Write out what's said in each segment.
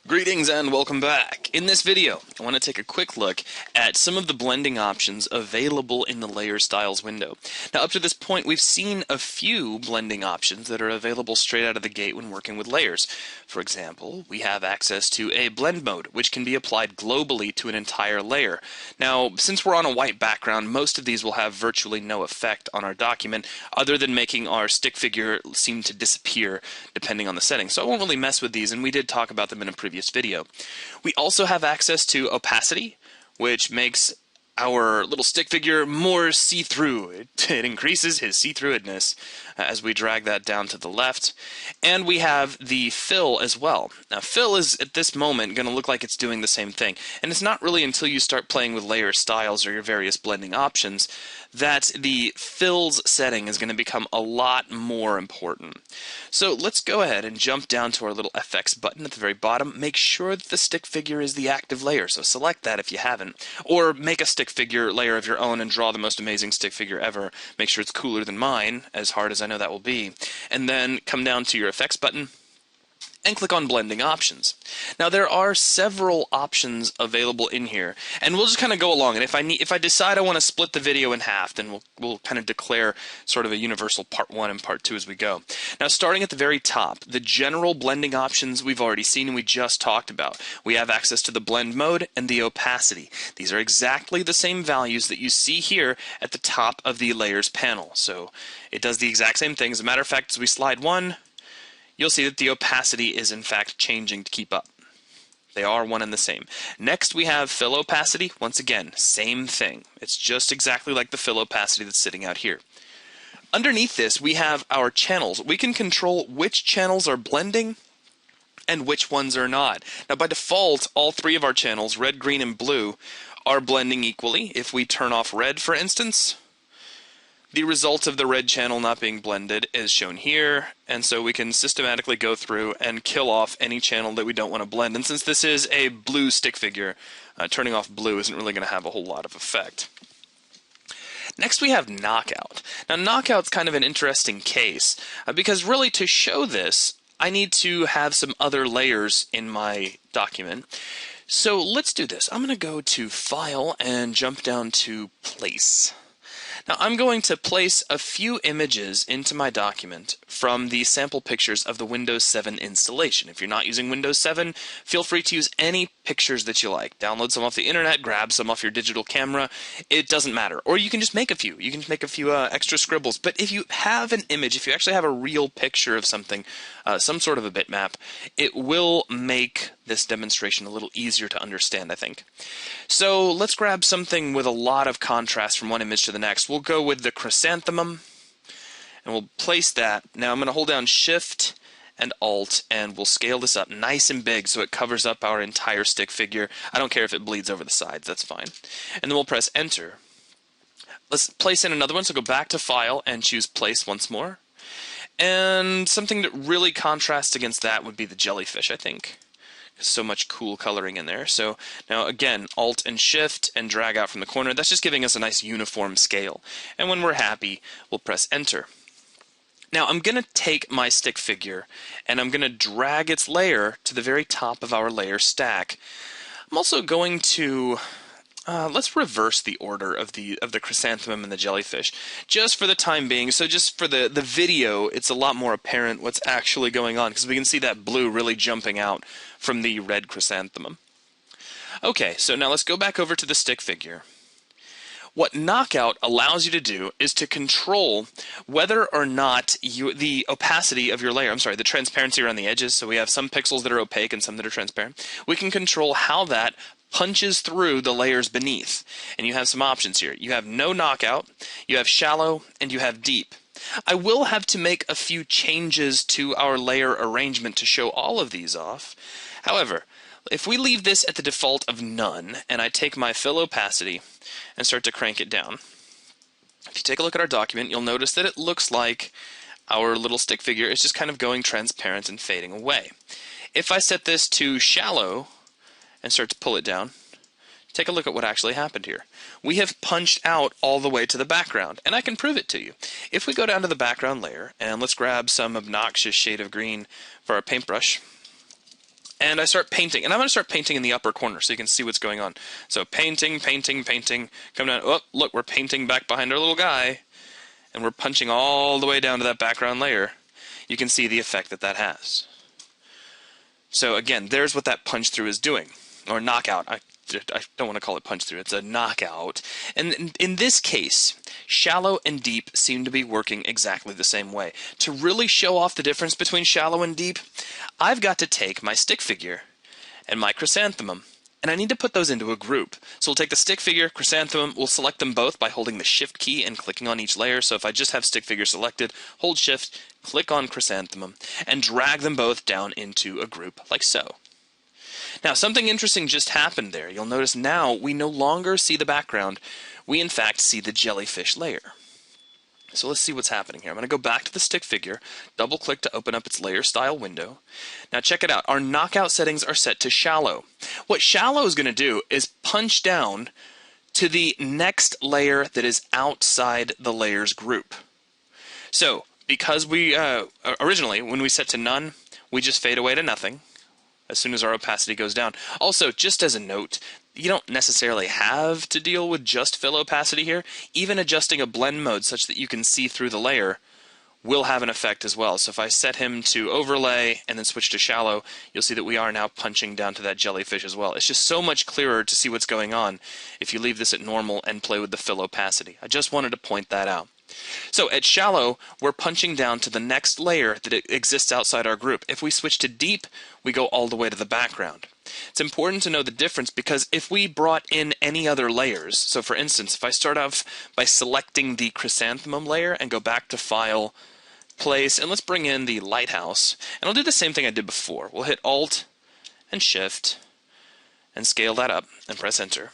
Greetings and welcome back. In this video, I want to take a quick look at some of the blending options available in the Layer Styles window. Now, up to this point, we've seen a few blending options that are available straight out of the gate when working with layers. For example, we have access to a blend mode, which can be applied globally to an entire layer. Now, since we're on a white background, most of these will have virtually no effect on our document, other than making our stick figure seem to disappear depending on the settings. So I won't really mess with these, and we did talk about them in a previous video. We also have access to opacity, which makes our little stick figure more see-through. It increases his see-throughness as we drag that down to the left. And we have the fill as well. Now, fill is at this moment going to look like it's doing the same thing. And it's not really until you start playing with layer styles or your various blending options that the fills setting is going to become a lot more important. So let's go ahead and jump down to our little FX button at the very bottom. Make sure that the stick figure is the active layer, so select that if you haven't. Or make a stick figure layer of your own and draw the most amazing stick figure ever. Make sure it's cooler than mine, as hard as I know that will be. And then come down to your effects button and click on blending options. Now there are several options available in here, and we'll just kind of go along, and if I decide I want to split the video in half, then we'll kind of declare sort of a universal part 1 and part 2 as we go. Now, starting at the very top, the general blending options we've already seen and we just talked about. We have access to the blend mode and the opacity. These are exactly the same values that you see here at the top of the layers panel. So it does the exact same thing. As a matter of fact, as we slide one, you'll see that the opacity is in fact changing to keep up. They are one and the same. Next we have fill opacity. Once again, same thing. It's just exactly like the fill opacity that's sitting out here. Underneath this we have our channels. We can control which channels are blending and which ones are not. Now by default, all three of our channels, red, green, and blue, are blending equally. If we turn off red, for instance, the result of the red channel not being blended is shown here, and so we can systematically go through and kill off any channel that we don't want to blend. And since this is a blue stick figure, turning off blue isn't really going to have a whole lot of effect. Next we have knockout. Now knockout's kind of an interesting case, because really to show this, I need to have some other layers in my document. So let's do this. I'm going to go to File and jump down to Place. Now I'm going to place a few images into my document from the sample pictures of the Windows 7 installation. If you're not using Windows 7, feel free to use any pictures that you like. Download some off the internet, grab some off your digital camera. It doesn't matter. Or you can just make a few. You can just make a few extra scribbles. But if you have an image, if you actually have a real picture of something, some sort of a bitmap, it will make this demonstration a little easier to understand, I think. So let's grab something with a lot of contrast from one image to the next. We'll go with the chrysanthemum, and we'll place that. Now I'm going to hold down Shift and Alt, and we'll scale this up nice and big so it covers up our entire stick figure. I don't care if it bleeds over the sides, that's fine. And then we'll press Enter. Let's place in another one, so go back to File and choose Place once more. And something that really contrasts against that would be the jellyfish, I think. So much cool coloring in there. So now again, Alt and Shift and drag out from the corner. That's just giving us a nice uniform scale. And when we're happy, we'll press Enter. Now I'm going to take my stick figure and I'm going to drag its layer to the very top of our layer stack. I'm also going to let's reverse the order of the chrysanthemum and the jellyfish, just for the time being. So just for the video, it's a lot more apparent what's actually going on, because we can see that blue really jumping out from the red chrysanthemum. Okay, so now let's go back over to the stick figure. What knockout allows you to do is to control whether or not the opacity of your layer, the transparency around the edges, so we have some pixels that are opaque and some that are transparent. We can control how that punches through the layers beneath. And you have some options here. You have no knockout, you have shallow, and you have deep. I will have to make a few changes to our layer arrangement to show all of these off. However, if we leave this at the default of none, and I take my fill opacity and start to crank it down, if you take a look at our document, you'll notice that it looks like our little stick figure is just kind of going transparent and fading away. If I set this to shallow and start to pull it down, take a look at what actually happened here. We have punched out all the way to the background, and I can prove it to you. If we go down to the background layer, and let's grab some obnoxious shade of green for our paintbrush, and I start painting. And I'm going to start painting in the upper corner so you can see what's going on. So painting, painting, painting. Come down. Oh, look, we're painting back behind our little guy. And we're punching all the way down to that background layer. You can see the effect that that has. So again, there's what that punch through is doing. Or knockout. I don't want to call it punch through. It's a knockout. And in this case, shallow and deep seem to be working exactly the same way. To really show off the difference between shallow and deep, I've got to take my stick figure and my chrysanthemum, and I need to put those into a group. So we'll take the stick figure, chrysanthemum, we'll select them both by holding the shift key and clicking on each layer. So if I just have stick figure selected, hold shift, click on chrysanthemum, and drag them both down into a group like so. Now, something interesting just happened there. You'll notice now we no longer see the background. We, in fact, see the jellyfish layer. So let's see what's happening here. I'm going to go back to the stick figure, double-click to open up its layer style window. Now, check it out. Our knockout settings are set to shallow. What shallow is going to do is punch down to the next layer that is outside the layers group. So, because we originally, when we set to none, we just fade away to nothing as soon as our opacity goes down. Also, just as a note, you don't necessarily have to deal with just fill opacity here. Even adjusting a blend mode such that you can see through the layer will have an effect as well. So if I set him to overlay and then switch to shallow, you'll see that we are now punching down to that jellyfish as well. It's just so much clearer to see what's going on if you leave this at normal and play with the fill opacity. I just wanted to point that out. So at shallow, we're punching down to the next layer that exists outside our group. If we switch to deep, we go all the way to the background. It's important to know the difference because if we brought in any other layers, so for instance, if I start off by selecting the chrysanthemum layer and go back to File, Place, and let's bring in the lighthouse, and I'll do the same thing I did before. We'll hit Alt and Shift and scale that up and press Enter.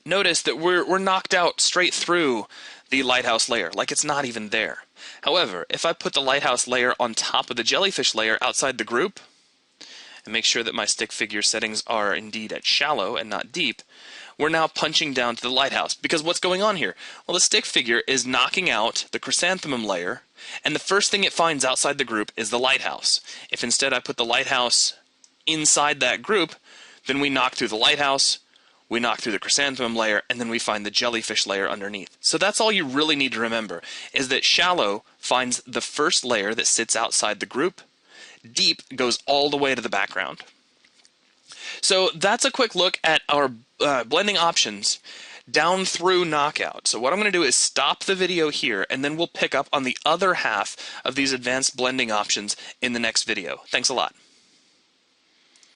Notice that we're knocked out straight through the lighthouse layer, like it's not even there. However, if I put the lighthouse layer on top of the jellyfish layer outside the group, and make sure that my stick figure settings are indeed at shallow and not deep, we're now punching down to the lighthouse. Because what's going on here? Well, the stick figure is knocking out the chrysanthemum layer, and the first thing it finds outside the group is the lighthouse. If instead I put the lighthouse inside that group, then we knock through the lighthouse, we knock through the chrysanthemum layer, and then we find the jellyfish layer underneath. So that's all you really need to remember, is that shallow finds the first layer that sits outside the group, deep goes all the way to the background. So that's a quick look at our blending options down through knockout. So what I'm going to do is stop the video here, and then we'll pick up on the other half of these advanced blending options in the next video. Thanks a lot.